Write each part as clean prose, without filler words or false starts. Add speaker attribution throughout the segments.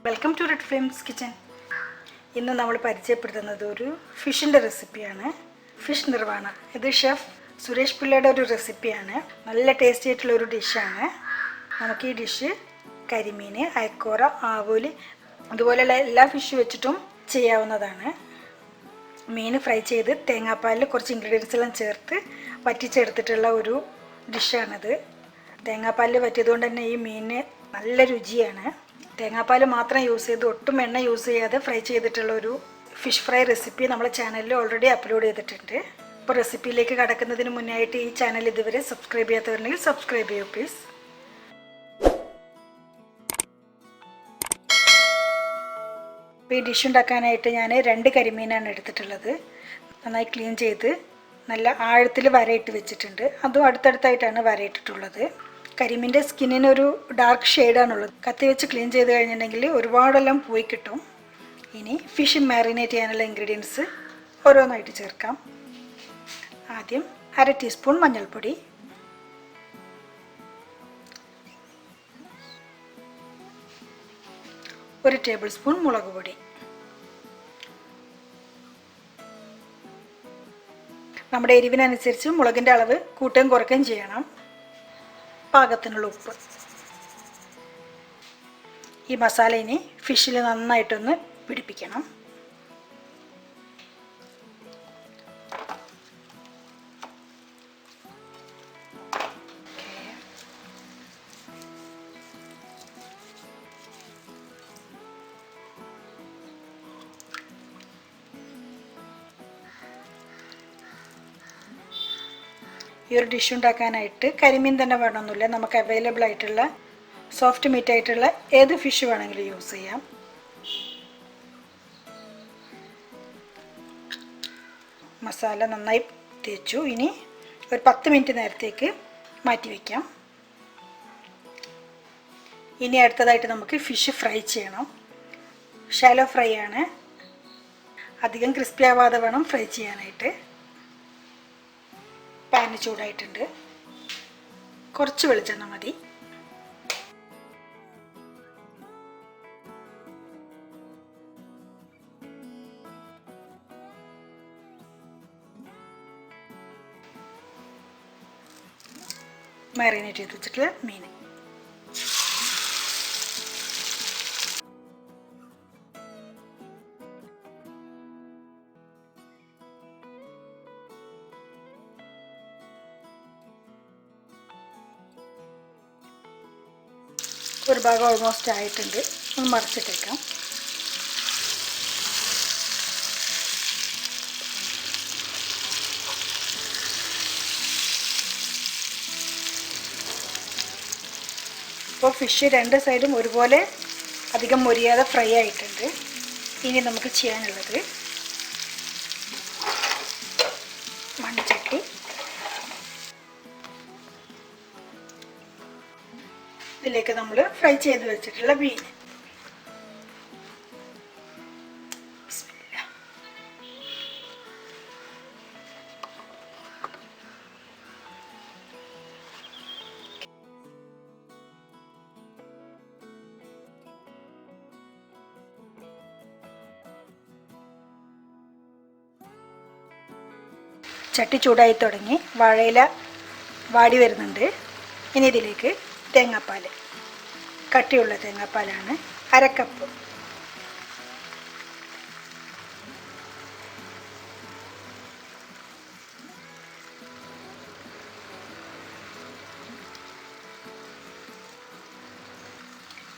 Speaker 1: Welcome to red flames kitchen. ഇന്ന് നമ്മൾ പരിചയപ്പെടുത്തുന്നത് ഒരു ഫിഷിൻ്റെ റെസിപ്പിയാണ്. ഫിഷ് നിർവാണ. ഇത് ഷെഫ് സുരേഷ് പിള്ളയുടെ ഒരു റെസിപ്പിയാണ്. നല്ല ടേസ്റ്റി ആയിട്ടുള്ള ഒരു ഡിഷാണ്. നമുക്ക് ഈ ഡിഷ് കരിമീൻ, അയക്കോറ, ആവോലി അതുപോലെയുള്ള എല്ലാ ഫിഷ് വെച്ചിട്ടും ചെയ്യാവുന്നതാണ്. മീൻ ഫ്രൈ ചെയ്ത് തേങ്ങാപ്പാലിൽ കുറച്ച് ഇൻഗ്രീഡിയൻസ് എല്ലാം ചേർത്ത് വറ്റിച്ചെടുത്തിട്ടുള്ള ഒരു ഡിഷാണിത്. തേങ്ങാപ്പാലിൽ വറ്റിയതുകൊണ്ട് തന്നെ ഈ മീനിന് നല്ല രുചിയാണ്. തേങ്ങാപ്പാൽ മാത്രം യൂസ് ചെയ്ത് ഒട്ടും എണ്ണ യൂസ് ചെയ്യാതെ ഫ്രൈ ചെയ്തിട്ടുള്ള ഒരു ഫിഷ് ഫ്രൈ റെസിപ്പി നമ്മുടെ ചാനലിൽ ഓൾറെഡി അപ്ലോഡ് ചെയ്തിട്ടുണ്ട്. അപ്പോൾ റെസിപ്പിയിലേക്ക് കടക്കുന്നതിന് മുന്നായിട്ട് ഈ ചാനൽ ഇതുവരെ സബ്സ്ക്രൈബ് ചെയ്യാത്തവരുണ്ടെങ്കിൽ സബ്സ്ക്രൈബ് ചെയ്യൂ പ്ലീസ്. ഇപ്പോൾ ഈ ഡിഷ് ഉണ്ടാക്കാനായിട്ട് ഞാൻ 2 കരിമീനാണ് എടുത്തിട്ടുള്ളത്. നന്നായി ക്ലീൻ ചെയ്ത് നല്ല ആഴത്തിൽ വരയിട്ട് വെച്ചിട്ടുണ്ട്. അതും അടുത്തടുത്തായിട്ടാണ് വരയിട്ടിട്ടുള്ളത്. കരിമീൻ്റെ സ്കിന്നിനൊരു ഡാർക്ക് ഷെയ്ഡാണുള്ളത്. കത്തി വെച്ച് ക്ലീൻ ചെയ്ത് കഴിഞ്ഞിട്ടുണ്ടെങ്കിൽ ഒരുപാടെല്ലാം പോയി കിട്ടും. ഇനി ഫിഷ് മാരിനേറ്റ് ചെയ്യാനുള്ള ഇൻഗ്രീഡിയൻസ് ഓരോന്നായിട്ട് ചേർക്കാം. ആദ്യം 1/2 ടീസ്പൂൺ മഞ്ഞൾപ്പൊടി, 1 ടേബിൾ സ്പൂൺ മുളക് പൊടി, നമ്മുടെ എരിവിനനുസരിച്ച് മുളകിൻ്റെ അളവ് കൂട്ടുകയും കുറയ്ക്കുകയും ചെയ്യണം. പാകത്തിനുള്ള ഉപ്പ്. ഈ മസാല ഇനി ഫിഷിൽ നന്നായിട്ടൊന്ന് പിടിപ്പിക്കണം. ഈ ഒരു ഡിഷ് ഉണ്ടാക്കാനായിട്ട് കരിമീൻ തന്നെ വേണമെന്നില്ല. നമുക്ക് അവൈലബിൾ ആയിട്ടുള്ള സോഫ്റ്റ് മീറ്റ് ആയിട്ടുള്ള ഏത് ഫിഷ് വേണമെങ്കിലും യൂസ് ചെയ്യാം. മസാല നന്നായി തേച്ചു. ഇനി ഒരു 10 മിനിറ്റ് നേരത്തേക്ക് മാറ്റി വയ്ക്കാം. ഇനി അടുത്തതായിട്ട് നമുക്ക് ഫിഷ് ഫ്രൈ ചെയ്യണം. ഷാലോ ഫ്രൈ ആണ്. അധികം ക്രിസ്പി ആവാതെ വേണം ഫ്രൈ ചെയ്യാനായിട്ട്. പാന് ചൂടായിട്ടുണ്ട്. കുറച്ച് വെളിച്ചെണ്ണ മതി. മാരിനേറ്റ് ചെയ്ത് വെച്ചിട്ടുള്ള മീൻ ഒരു ഭാഗം ഓൾമോസ്റ്റ് ആയിട്ടുണ്ട്. ഒന്ന് മറിച്ചിട്ടേക്കാം. ഇപ്പോൾ ഫിഷ് 2 സൈഡും ഒരുപോലെ അധികം മൊരിയാതെ ഫ്രൈ ആയിട്ടുണ്ട്. ഇനി നമുക്ക് ചെയ്യാനുള്ളത് മൺചട്ടി, ഇതിലേക്ക് നമ്മൾ ഫ്രൈ ചെയ്ത് വെച്ചിട്ടുള്ള മീൻ. ചട്ടി ചൂടായി തുടങ്ങി. വാഴയില വാടി വരുന്നുണ്ട്. ഇനി ഇതിലേക്ക് തേങ്ങാപ്പാൽ, കട്ടിയുള്ള തേങ്ങാപ്പാലാണ്, 1/2 കപ്പ്.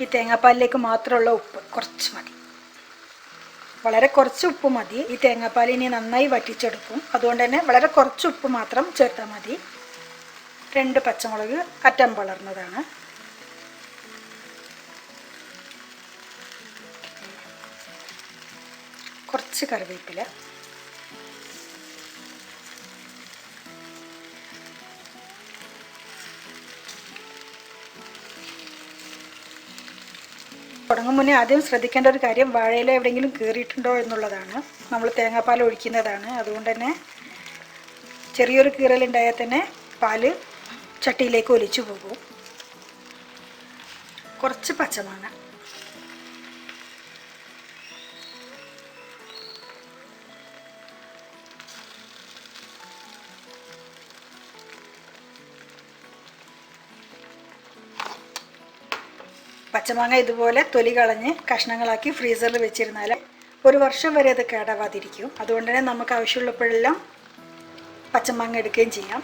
Speaker 1: ഈ തേങ്ങാപ്പാലിലേക്ക് മാത്രമുള്ള ഉപ്പ് കുറച്ച് മതി. വളരെ കുറച്ച് ഉപ്പ് മതി. ഈ തേങ്ങാപ്പാൽ ഇനി നന്നായി വറ്റിച്ചെടുക്കും. അതുകൊണ്ട് തന്നെ വളരെ കുറച്ച് ഉപ്പ് മാത്രം ചേർത്താൽ മതി. 2 പച്ചമുളക് അറ്റം വളർന്നതാണ്. കുറച്ച് കറിവേപ്പില, തുടങ്ങും മുന്നേ ആദ്യം ശ്രദ്ധിക്കേണ്ട ഒരു കാര്യം വാഴയില എവിടെയെങ്കിലും കീറിയിട്ടുണ്ടോ എന്നുള്ളതാണ്. നമ്മൾ തേങ്ങാപ്പാൽ ഒഴിക്കുന്നതാണ്. അതുകൊണ്ട് തന്നെ ചെറിയൊരു കീറലുണ്ടായാൽ തന്നെ പാല് ചട്ടിയിലേക്ക് ഒലിച്ചു പോകും. കുറച്ച് പച്ചമാങ്ങ, പച്ചമാങ്ങ ഇതുപോലെ തൊലി കളഞ്ഞ് കഷ്ണങ്ങളാക്കി ഫ്രീസറിൽ വെച്ചിരുന്നാൽ 1 വർഷം വരെ അത് കേടാവാതിരിക്കും. അതുകൊണ്ട് തന്നെ നമുക്ക് ആവശ്യമുള്ളപ്പോഴെല്ലാം പച്ചമാങ്ങ എടുക്കുകയും ചെയ്യാം.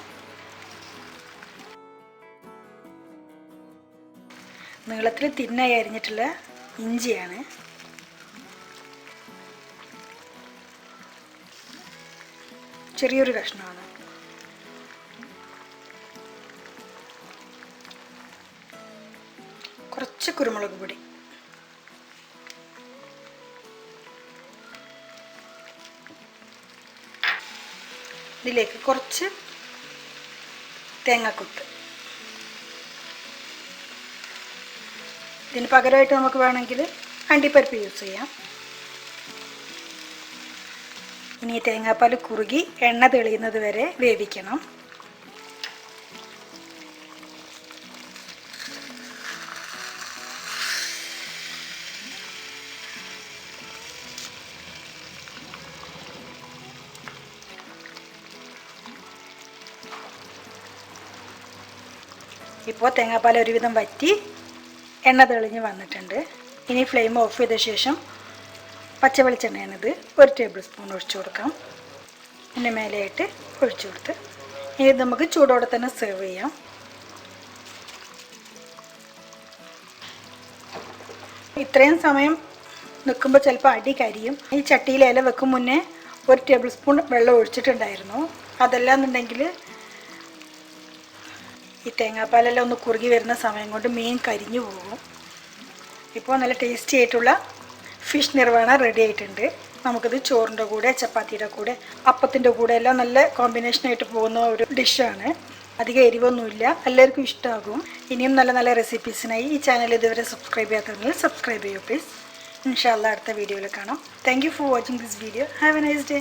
Speaker 1: നീളത്തിൽ തിന്നായി അരിഞ്ഞിട്ടുള്ള ഇഞ്ചിയാണ്. ചെറിയൊരു കഷ്ണമാണ്. കുറച്ച് കുരുമുളക് പൊടി, ഇതിലേക്ക് കുറച്ച് തേങ്ങാക്കൊത്ത്. ഇതിന് പകരമായിട്ട് നമുക്ക് വേണമെങ്കിൽ അണ്ടിപ്പരിപ്പ് യൂസ് ചെയ്യാം. ഇനി തേങ്ങാപ്പാൽ കുറുകി എണ്ണ തെളിയുന്നത് വരെ വേവിക്കണം. ഇപ്പോൾ തേങ്ങാപ്പാൽ ഒരുവിധം വറ്റി എണ്ണ തെളിഞ്ഞ് വന്നിട്ടുണ്ട്. ഇനി ഫ്ലെയിം ഓഫ് ചെയ്ത ശേഷം പച്ച വെളിച്ചെണ്ണയാണിത് 1 ടേബിൾ സ്പൂൺ ഒഴിച്ചു കൊടുക്കാം. ഇതിൻ്റെ മേലെയായിട്ട് ഒഴിച്ചു കൊടുത്ത് ഇനി നമുക്ക് ചൂടോടെ തന്നെ സെർവ് ചെയ്യാം. ഇത്രയും സമയം നിൽക്കുമ്പോൾ ചിലപ്പോൾ അടി കരിയും. ഈ ചട്ടിയിൽ ഇല വെക്കും മുന്നേ 1 ടേബിൾ സ്പൂൺ വെള്ളം ഒഴിച്ചിട്ടുണ്ടായിരുന്നു. അതല്ലാന്നുണ്ടെങ്കിൽ ഈ തേങ്ങാപ്പാലെല്ലാം ഒന്ന് കുറുകി വരുന്ന സമയം കൊണ്ട് മീൻ കരിഞ്ഞു പോകും. ഇപ്പോൾ നല്ല ടേസ്റ്റി ആയിട്ടുള്ള ഫിഷ് നിർവാണ റെഡി ആയിട്ടുണ്ട്. നമുക്കിത് ചോറിൻ്റെ കൂടെ, ചപ്പാത്തിയുടെ കൂടെ, അപ്പത്തിൻ്റെ കൂടെ എല്ലാം നല്ല കോമ്പിനേഷനായിട്ട് പോകുന്ന ഒരു ഡിഷാണ്. അധികം എരിവൊന്നുമില്ല, എല്ലാവർക്കും ഇഷ്ടമാകും. ഇനിയും നല്ല നല്ല റെസിപ്പീസിനായി ഈ ചാനൽ ഇതുവരെ സബ്സ്ക്രൈബ് ചെയ്യാത്തവരെങ്കിൽ സബ്സ്ക്രൈബ് ചെയ്യൂ പ്ലീസ്. ഇൻഷാ അല്ലാഹ് അടുത്ത വീഡിയോയിൽ കാണാം. Thank you for watching this video. Have A nice day.